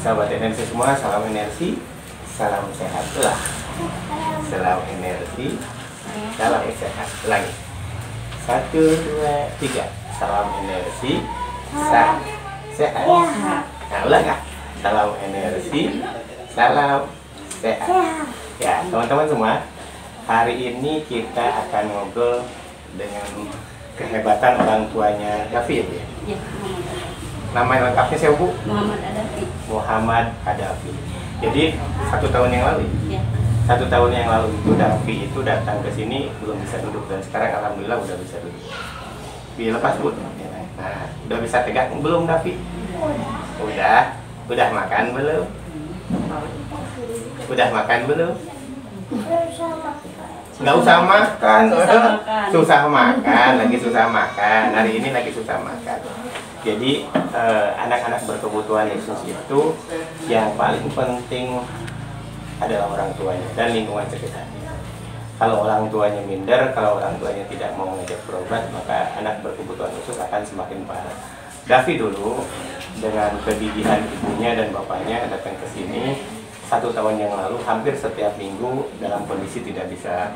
Sahabat energi semua, salam energi, salam sehat lah. Salam energi, salam sehat lagi. 1, 2, 3. Salam energi, salam sehat. Nah, ulang ya. Salam energi, salam sehat. Ya, teman-teman semua, hari ini kita akan ngobrol dengan kehebatan orang tuanya Davi ya? Ya, Nama lengkapnya siapa Bu? Muhammad Adafi. Muhammad Adafi. Jadi 1 tahun yang lalu Ya. 1 tahun yang lalu itu Davi itu datang ke sini belum bisa duduk, dan sekarang alhamdulillah udah bisa duduk. Lepas Bu. Nah, udah bisa tegak belum Davi? Udah. Udah makan belum? Udah makan belum? Nggak usah makan. Susah makan, lagi susah makan. Hari ini lagi susah makan. Jadi anak-anak berkebutuhan khusus itu yang paling penting adalah orang tuanya dan lingkungan sekitarnya. Kalau orang tuanya minder, kalau orang tuanya tidak mau ngajak berobat, maka anak berkebutuhan khusus akan semakin parah. Davi dulu dengan kegigihan ibunya dan bapaknya datang ke sini 1 tahun yang lalu, hampir setiap minggu dalam kondisi tidak bisa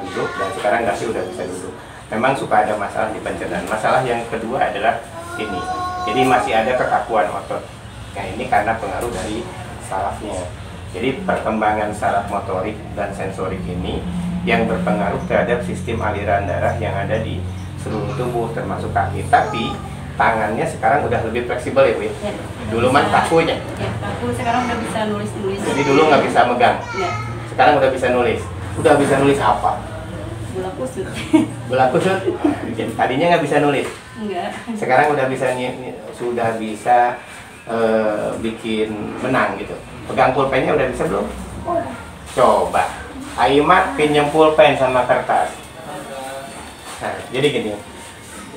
duduk, dan sekarang Davi udah bisa duduk. Memang suka ada masalah di pencernaan. Masalah yang kedua adalah ini. Jadi masih ada kekakuan otot. Nah, ini karena pengaruh dari sarafnya. Jadi perkembangan saraf motorik dan sensorik ini yang berpengaruh terhadap sistem aliran darah yang ada di seluruh tubuh termasuk kaki. Tapi tangannya sekarang udah lebih fleksibel ya Bu? Ya. Dulu mah kakunya. Ya, aku sekarang udah bisa nulis-nulis. Jadi dulu nggak bisa megang. Ya. Sekarang udah bisa nulis. Udah bisa nulis apa? Bola kusut. Bola kusut. Tadinya nggak bisa nulis. Enggak. Sekarang udah bisa sudah bisa bikin benang gitu. Pegang pulpennya udah bisa belum? Coba. Ayo Mak, pinjam pulpen sama kertas. Nah, jadi gini.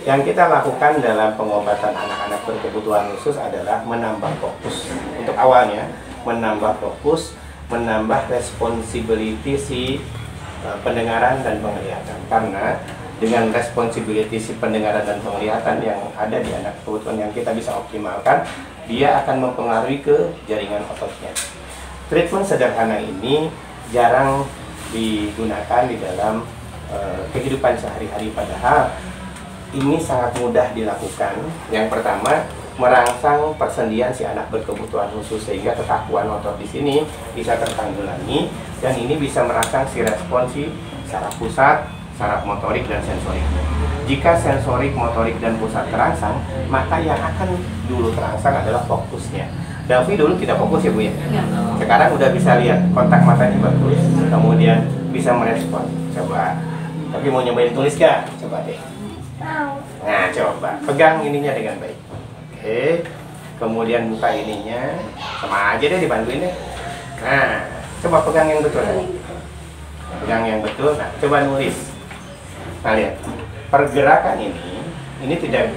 Yang kita lakukan dalam pengobatan anak-anak berkebutuhan khusus adalah menambah fokus. Untuk awalnya, menambah fokus, menambah responsibility si pendengaran dan penglihatan. Karena dengan responsibility si pendengaran dan penglihatan yang ada di anak kebutuhan yang kita bisa optimalkan, dia akan mempengaruhi ke jaringan ototnya. Treatment sederhana ini jarang digunakan di dalam kehidupan sehari-hari, padahal ini sangat mudah dilakukan. Yang pertama, merangsang persendian si anak berkebutuhan khusus sehingga kekakuan otot di sini bisa tertanggulangi, dan ini bisa merangsang si respons si saraf pusat, saraf motorik dan sensorik. Jika sensorik, motorik dan pusat terangsang, maka yang akan dulu terangsang adalah fokusnya. Davi dulu tidak fokus ya Bu ya? Sekarang udah bisa lihat, kontak matanya bagus, kemudian bisa merespon. Coba. Tapi mau nyobain tulis gak? Coba deh. Nah, coba pegang ininya dengan baik. Oke, kemudian buka ininya, sama aja deh dibantuin deh. Nah, coba pegang yang betul. Pegang yang betul. Nah, coba nulis. Nah, lihat pergerakan ini tidak.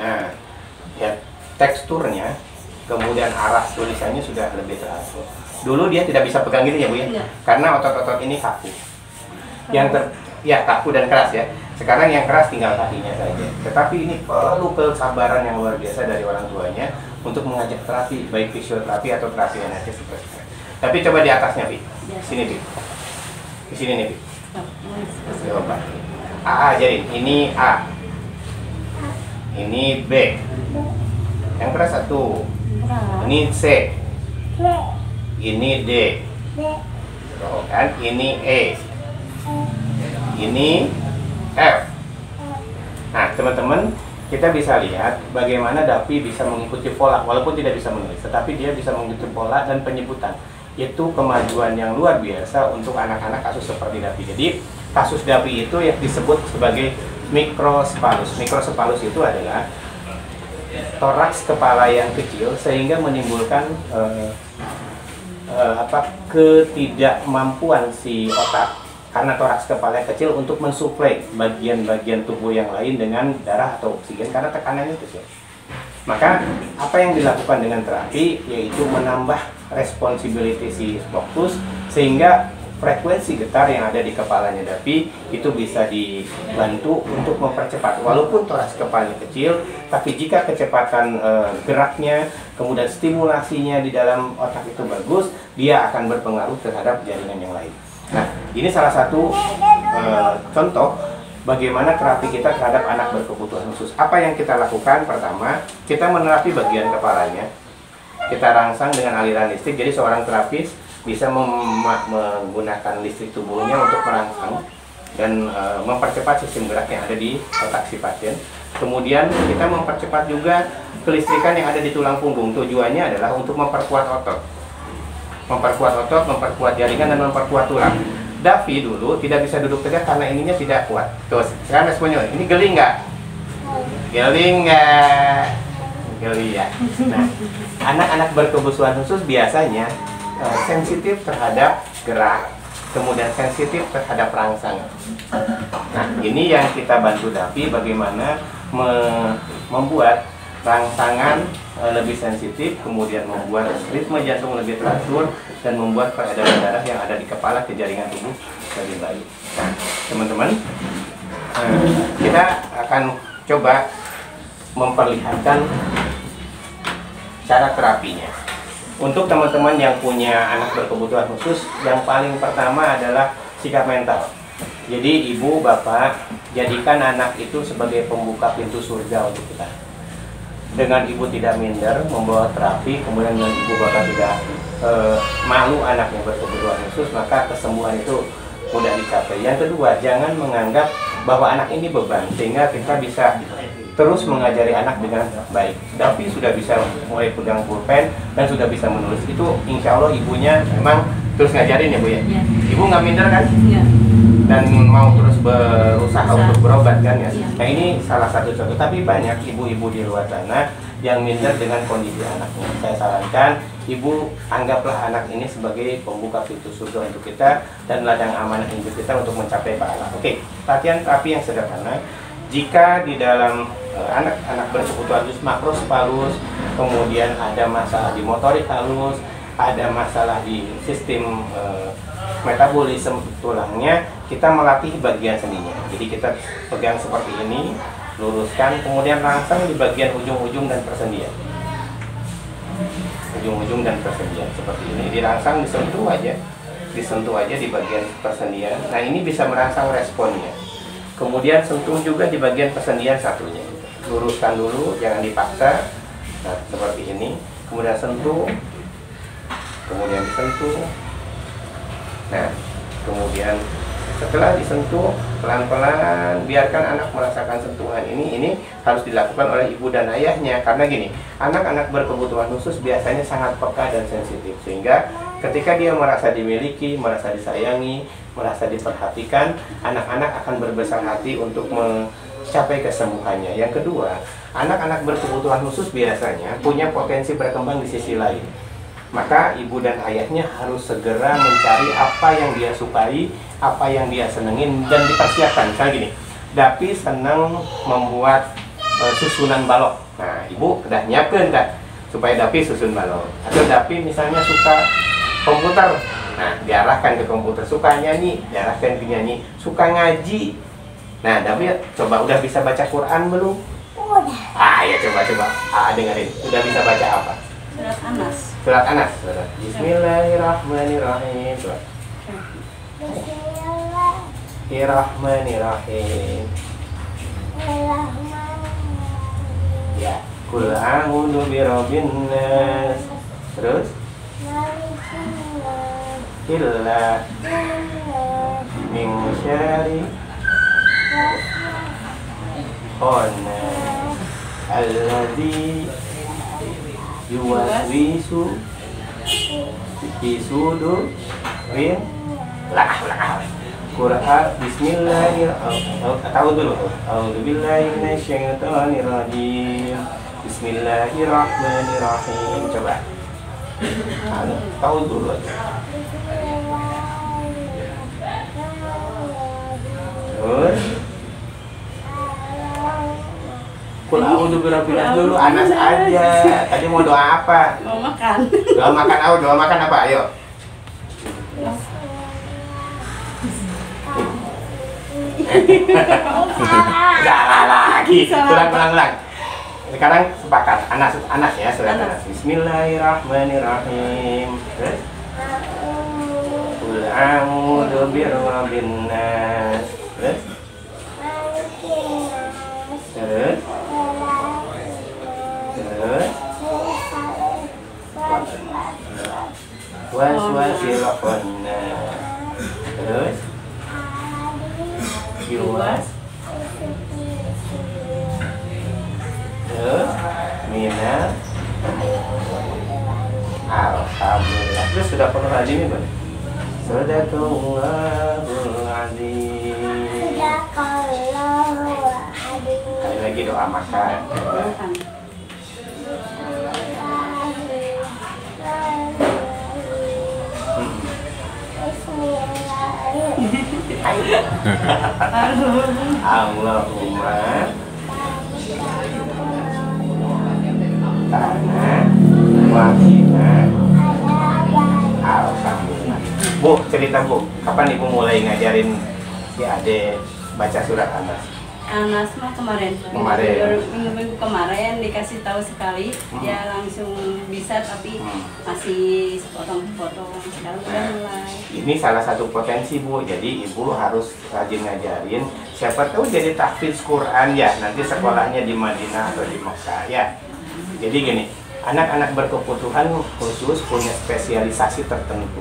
Nah, lihat teksturnya, kemudian arah tulisannya sudah lebih teratur. Dulu dia tidak bisa pegang gitu ya Bu ya, karena otot-otot ini kaku. Ya kaku dan keras ya. Sekarang yang keras tinggal kakinya saja. Tetapi ini perlu kesabaran yang luar biasa dari orang tuanya untuk mengajak terapi, baik fisioterapi atau terapi energi seperti itu. Tapi coba di atasnya, Pi. Sini, Pi. Di sini nih, Pi. Coba. A aja ini A. Ini B. Yang keras 1. Ini C. Ini D. Tuh kan, ini E. Ini F. Nah, teman-teman, kita bisa lihat bagaimana Davi bisa mengikuti pola, walaupun tidak bisa menulis, tetapi dia bisa mengikuti pola dan penyebutan. Itu kemajuan yang luar biasa untuk anak-anak kasus seperti Davi. Jadi, kasus Davi itu yang disebut sebagai mikrocephalus. Mikrocephalus itu adalah toraks kepala yang kecil sehingga menimbulkan ketidakmampuan si otak karena toraks kepala kecil untuk mensuplai bagian-bagian tubuh yang lain dengan darah atau oksigen karena tekanannya kecil. Maka apa yang dilakukan dengan terapi yaitu menambah responsibility si fokus sehingga frekuensi getar yang ada di kepalanya Dapi itu bisa dibantu untuk mempercepat. Walaupun toraks kepalanya kecil, tapi jika kecepatan geraknya, kemudian stimulasinya di dalam otak itu bagus, dia akan berpengaruh terhadap jaringan yang lain. Nah, ini salah satu contoh bagaimana terapi kita terhadap anak berkebutuhan khusus. Apa yang kita lakukan? Pertama, kita menerapi bagian kepalanya. Kita rangsang dengan aliran listrik, jadi seorang terapis bisa menggunakan listrik tubuhnya untuk merangsang dan mempercepat sistem gerak yang ada di otak si pasien. Kemudian kita mempercepat juga kelistrikan yang ada di tulang punggung. Tujuannya adalah untuk memperkuat otot, memperkuat jaringan dan memperkuat tulang. Davi dulu tidak bisa duduk tegak karena ininya tidak kuat. Tuh, sekarang responnya ini geli nggak? Geli nggak? Geli ya. Nah, anak-anak berkebutuhan khusus biasanya sensitif terhadap gerak, kemudian sensitif terhadap rangsangan. Nah, ini yang kita bantu Davi bagaimana membuat rangsangan lebih sensitif, kemudian membuat ritme jantung lebih teratur, dan membuat peredaran darah yang ada di kepala ke jaringan tubuh lebih baik. Nah, teman-teman, kita akan coba memperlihatkan cara terapinya. Untuk teman-teman yang punya anak berkebutuhan khusus, yang paling pertama adalah sikap mental. Jadi ibu, bapak, jadikan anak itu sebagai pembuka pintu surga untuk kita. Dengan ibu tidak minder, membawa terapi, kemudian dengan ibu bapak tidak malu anaknya berkebutuhan khusus, maka kesembuhan itu mudah dicapai. Yang kedua, jangan menganggap bahwa anak ini beban, sehingga kita bisa terus mengajari anak dengan baik. Davi sudah bisa mulai pegang pulpen dan sudah bisa menulis. Itu insya Allah ibunya memang terus ngajarin ya Bu ya? Ya. Ibu nggak minder kan? Iya. Dan mau terus berusaha untuk berobat kan ya? Ya. Nah, ini salah satu contoh. Tapi banyak ibu-ibu di luar sana yang minder dengan kondisi anaknya. Saya sarankan ibu anggaplah anak ini sebagai pembuka pintu surga untuk kita dan ladang amanah hidup kita untuk mencapai pahala. Oke, latihan terapi yang sederhana. Jika di dalam anak-anak berkebutuhan khusus makrospalus, kemudian ada masalah di motorik halus, ada masalah di sistem metabolisme tulangnya, kita melatih bagian sendinya. Jadi kita pegang seperti ini, luruskan, kemudian rangsang di bagian ujung-ujung dan persendian. Ujung-ujung dan persendian seperti ini, dirangsang, disentuh aja di bagian persendian. Nah, ini bisa merangsang responnya. Kemudian sentuh juga di bagian persendian satunya. Luruskan dulu, jangan dipaksa. Nah, seperti ini. Kemudian sentuh. Kemudian disentuh. Nah, kemudian setelah disentuh, pelan-pelan biarkan anak merasakan sentuhan ini. Ini harus dilakukan oleh ibu dan ayahnya. Karena gini, anak-anak berkebutuhan khusus biasanya sangat peka dan sensitif. Sehingga ketika dia merasa dimiliki, merasa disayangi, merasa diperhatikan, anak-anak akan berbesar hati untuk mencapai kesembuhannya. Yang kedua, anak-anak berkebutuhan khusus biasanya punya potensi berkembang di sisi lain. Maka ibu dan ayahnya harus segera mencari apa yang dia sukai, apa yang dia senengin, dan dipersiapkan. Misalnya gini, Dapi senang membuat susunan balok. Nah, ibu udah nyiapkan kan supaya Dapi susun balok. Atau Dapi misalnya suka komputer, nah diarahkan ke komputer. Suka nyanyi, diarahkan ke nyanyi. Suka ngaji, nah Dapi coba udah bisa baca Quran belum? Udah. Ya coba dengerin. Udah bisa baca apa? Surat Anas. Surat Anas. Bismillahirrahmanirrahim. Bismillahirrahmanirrahim. Ya, Qul a'udzu birabbin nas. Terus? Illa min syarri khana alladzi yuwaswisu fi sudurin Qur'an. Bismillahirrahmanirrahim. Tahu dulu. A'udzubillahi minasyaitonirrajim. Bismillahirrahmanirrahim. Coba. Tahu dulu aja. Terus Qul a'udzu birabbil nas dulu, Anas aja. Tadi mau doa apa? Mau makan. Doa makan apa? Ayo. Salah lagi. Salah. Ulang. Sekarang sepakat. Anas ya, surat Anas. Anas. Bismillahirrahmanirrahim. Terus? Qul a'udzu birabbin nas. Terus? Terus? Waswasil khannas. Terus? Yuwas. Terus? Minal. Alhamdulillah. Terus sudah penuh lagi nih, Bang? Sadaqallahul azim. Ada lagi doa makan. Makan. Allahumma tanah wakina. Alhamdulillah. Bu, cerita Bu, kapan Ibu mulai ngajarin si Ade baca surat Anas? Anas mah kemarin. Minggu kemarin dikasih tahu sekali, dia langsung bisa tapi masih sepotong-sepotong. Sekarang udah mulai. Ini salah satu potensi Bu, jadi Ibu harus rajin ngajarin. Siapa tahu jadi tahfiz Quran ya, nanti sekolahnya di Madinah atau di Mekah ya. Jadi gini, anak-anak berkebutuhan khusus punya spesialisasi tertentu.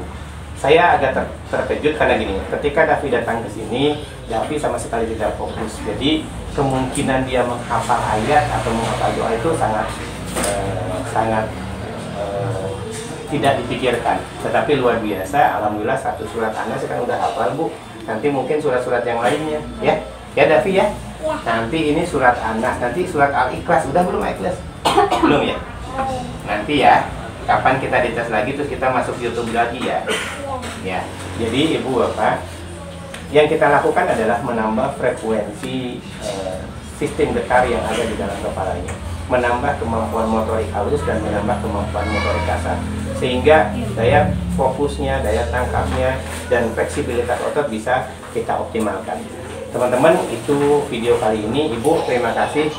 Saya agak terkejut karena gini, ketika Davi datang ke sini, Davi sama sekali tidak fokus. Jadi kemungkinan dia menghafal ayat atau menghafal doa itu sangat tidak dipikirkan. Tetapi luar biasa, alhamdulillah satu surat Anas sekarang udah hafal Bu. Nanti mungkin surat-surat yang lainnya, ya Davi ya. Nanti ini surat Anas, nanti surat Al-Ikhlas, udah belum Al-Ikhlas? Belum ya? Nanti ya. Kapan kita dites lagi terus kita masuk YouTube lagi ya. Ya. Jadi Ibu Bapak, yang kita lakukan adalah menambah frekuensi sistem getar yang ada di dalam kepalanya, menambah kemampuan motorik halus dan menambah kemampuan motorik kasar, sehingga daya fokusnya, daya tangkapnya, dan fleksibilitas otot bisa kita optimalkan. Teman-teman, itu video kali ini. Ibu terima kasih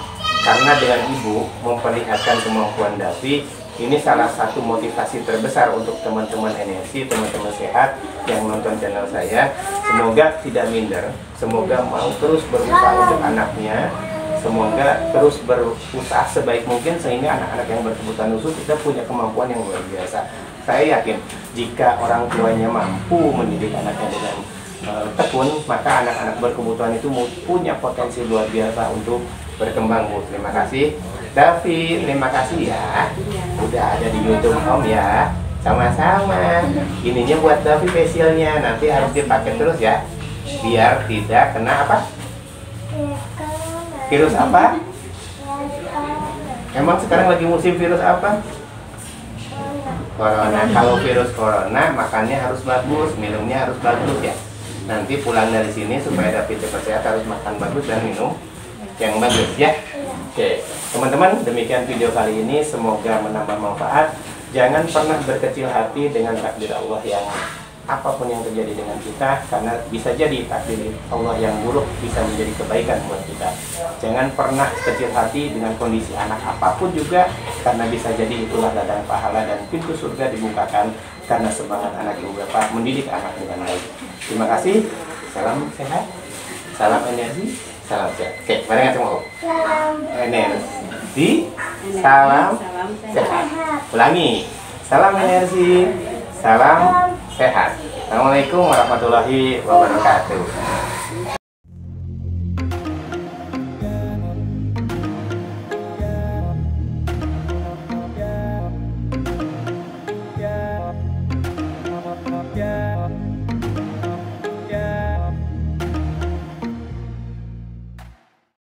karena dengan Ibu memperlihatkan kemampuan Davi. Ini salah satu motivasi terbesar untuk teman-teman energi, teman-teman sehat yang nonton channel saya. Semoga tidak minder, semoga mau terus berusaha untuk anaknya, semoga terus berusaha sebaik mungkin sehingga anak-anak yang berkebutuhan khusus kita punya kemampuan yang luar biasa. Saya yakin jika orang tuanya mampu mendidik anaknya dengan tekun, maka anak-anak berkebutuhan itu punya potensi luar biasa untuk berkembang Bu. Terima kasih Davi, terima kasih ya. Udah ada di YouTube Om ya. Sama-sama. Ininya buat Davi facialnya, nanti harus dipakai terus ya. Biar tidak kena apa? Virus apa? Emang sekarang lagi musim virus apa? Corona. Kalau virus corona makannya harus bagus, minumnya harus bagus ya. Nanti pulang dari sini supaya Davi cepat sehat harus makan bagus dan minum yang bagus ya. Oke, teman-teman, demikian video kali ini, semoga menambah manfaat. Jangan pernah berkecil hati dengan takdir Allah yang apapun yang terjadi dengan kita, karena bisa jadi takdir Allah yang buruk bisa menjadi kebaikan buat kita. Jangan pernah kecil hati dengan kondisi anak apapun juga, karena bisa jadi itulah ladang pahala dan pintu surga dibukakan karena semangat anak ibu bapak mendidik anak dengan baik. Terima kasih, salam sehat, salam energi, salam sehat. Oke, barengan sama Om. Salam energi, salam sehat. Ulangi, salam energi, salam sehat. Assalamualaikum warahmatullahi wabarakatuh.